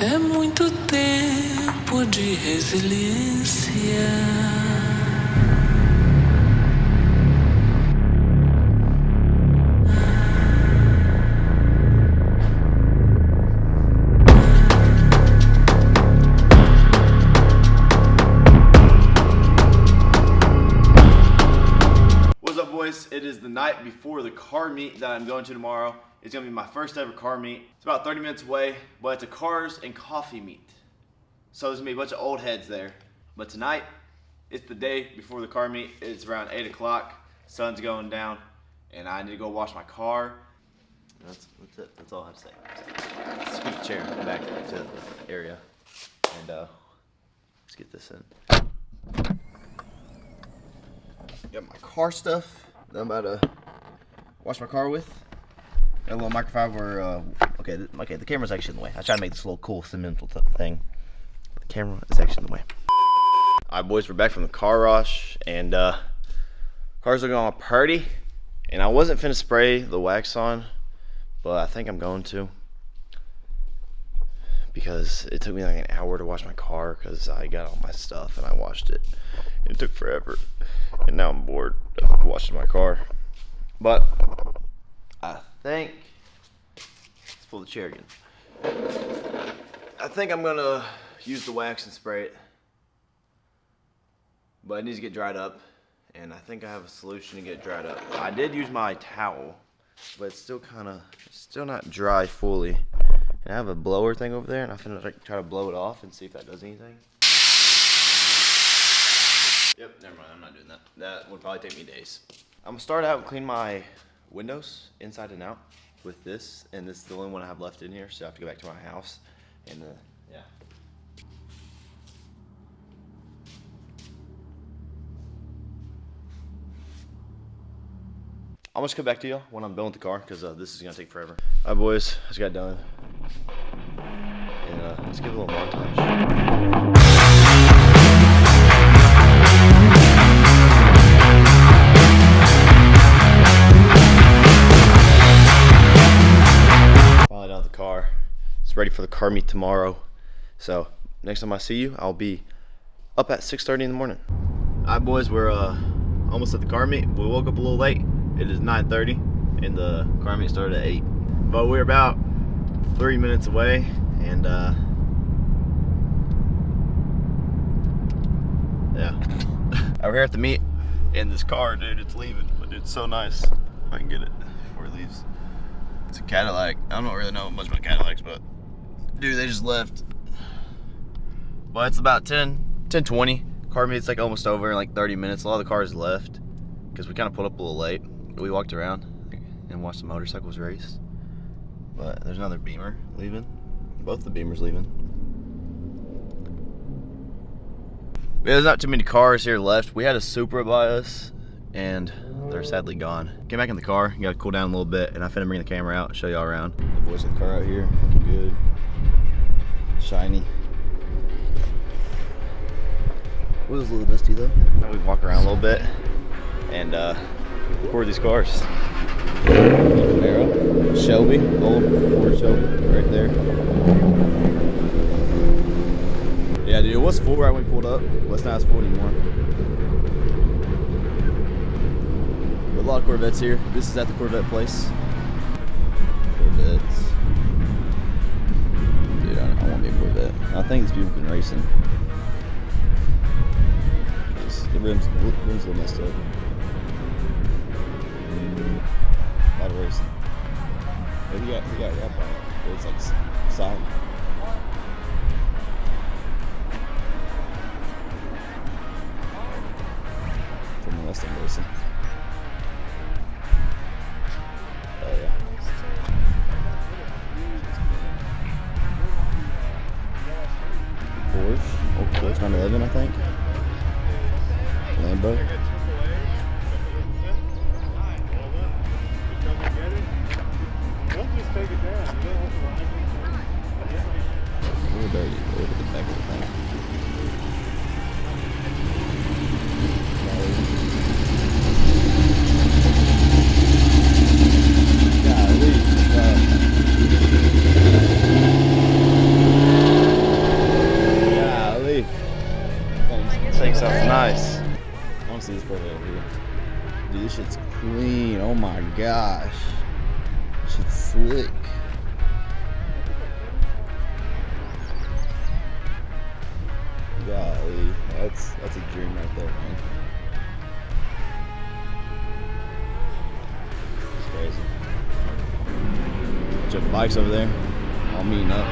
É muito tempo de resiliência. What's up, boys? It is the night before the car meet that I'm going to tomorrow. It's gonna be my first ever car meet. It's about 30 minutes away, but it's a cars and coffee meet. So there's gonna be a bunch of old heads there. But tonight, it's the day before the car meet. It's around 8 o'clock, sun's going down, and I need to go wash my car. That's it, that's all I have to say. Let's scoot the chair back to the area, and let's get this in. Got my car stuff that I'm about to wash my car with. Got a little microfiber. Okay, the camera's actually in the way. I try to make this a little cool cemental thing. The camera is actually in the way. All right, boys, we're back from the car wash, and car's looking all pretty. And I wasn't finna spray the wax on, but I think I'm going to, because it took me like an hour to wash my car because I got all my stuff and I washed it. It took forever, and now I'm bored of washing my car. But I think, let's pull the chair again. I think I'm gonna use the wax and spray it, but it needs to get dried up, and I think I have a solution to get it dried up. I did use my towel, but it's still not dry fully. And I have a blower thing over there, and I'm gonna try to blow it off and see if that does anything. Yep, never mind, I'm not doing that. That would probably take me days. I'm gonna start out and clean my windows inside and out with this, and this is the only one I have left in here, so I have to go back to my house and yeah. I'm just come back to y'all when I'm done with the car, because this is gonna take forever. All right, boys, I just got done, and let's give a little montage. Car. It's ready for the car meet tomorrow. So next time I see you, I'll be up at 6:30 in the morning. Alright, boys, we're almost at the car meet. We woke up a little late. It is 9:30 and the car meet started at 8. But we're about 3 minutes away, and yeah. We're here at the meet, and this car, dude, it's leaving, but it's so nice. If I can get it before it leaves. It's a Cadillac. I don't really know much about Cadillacs, but dude, they just left. But it's about 10:20. Car meet's like almost over in like 30 minutes. A lot of the cars left because we kind of pulled up a little late. We walked around and watched the motorcycles race. But there's another Beamer leaving. Both the Beamers leaving. Yeah, there's not too many cars here left. We had a Supra by us, and they're sadly gone. Came back in the car, you gotta cool down a little bit, and I'm finna bring the camera out and show y'all around. The boys in the car out here, good, shiny. It was a little dusty though. Now we walk around a little bit and record these cars. Camaro, Shelby, old Ford Shelby, right there. Yeah, dude, it was full right when we pulled up, but it's not as full anymore. A lot of Corvettes here. This is at the Corvette place. Corvettes. Dude, I want me a Corvette. I think these people been racing. The rims a little messed up. A lot of racing. But he got wrap on it. But it's like solid. From the rest of them racing. Porsche 911, I think. Lambo. We're dirty. Look at the back of the thing. Golly. Dude, this shit's clean. Oh my gosh. Shit's slick. Golly, that's a dream right there, man. It's crazy. Bunch of bikes over there, all meeting up.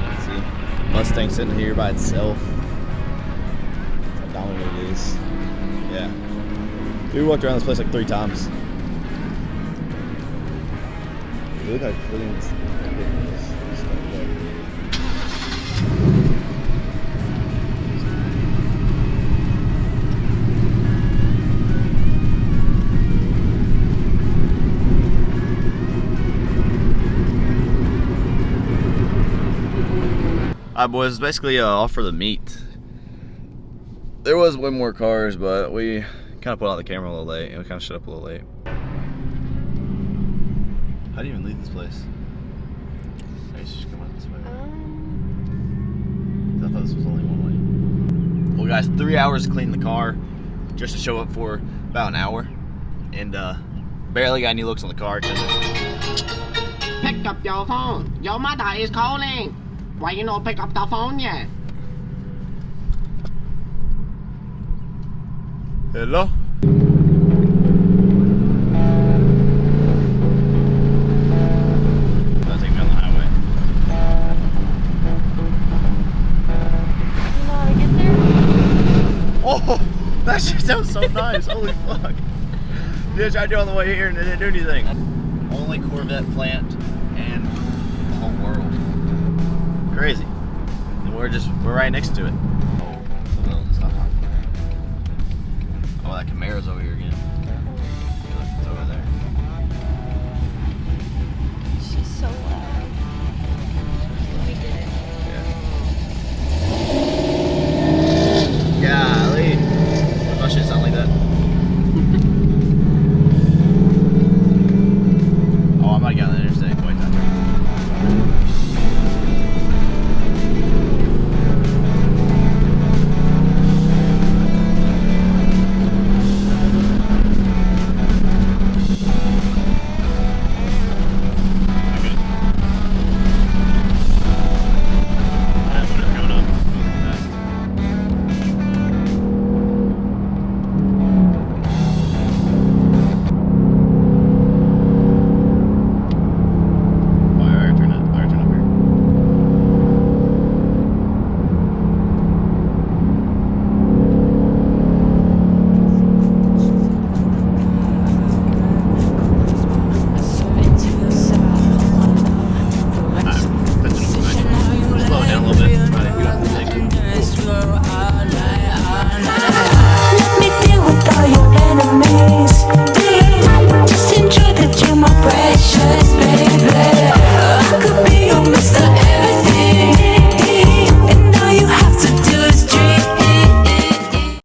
Let's see, Mustang sitting here by itself. That's how dominant it is. Yeah. We walked around this place like 3 times. Look how clean this stuff is. Alright boys, it's basically all for the meet. There was way more cars, but we kind of put on the camera a little late, and we kind of shut up a little late. How do you even leave this place? I used to just come out this way. I thought this was only one way. Well guys, 3 hours to clean the car, just to show up for about an hour. And barely got any looks on the car. Pick up your phone. Your mother is calling. Why you not pick up the phone yet? Hello? That'll take me on the highway. You know how to get there? Oh, that shit sounds so nice. Holy fuck. Dude, I tried to do it on the way here and it didn't do anything. Only Corvette plant in the whole world. Crazy. And we're right next to it. Oh, that Camara's over here again.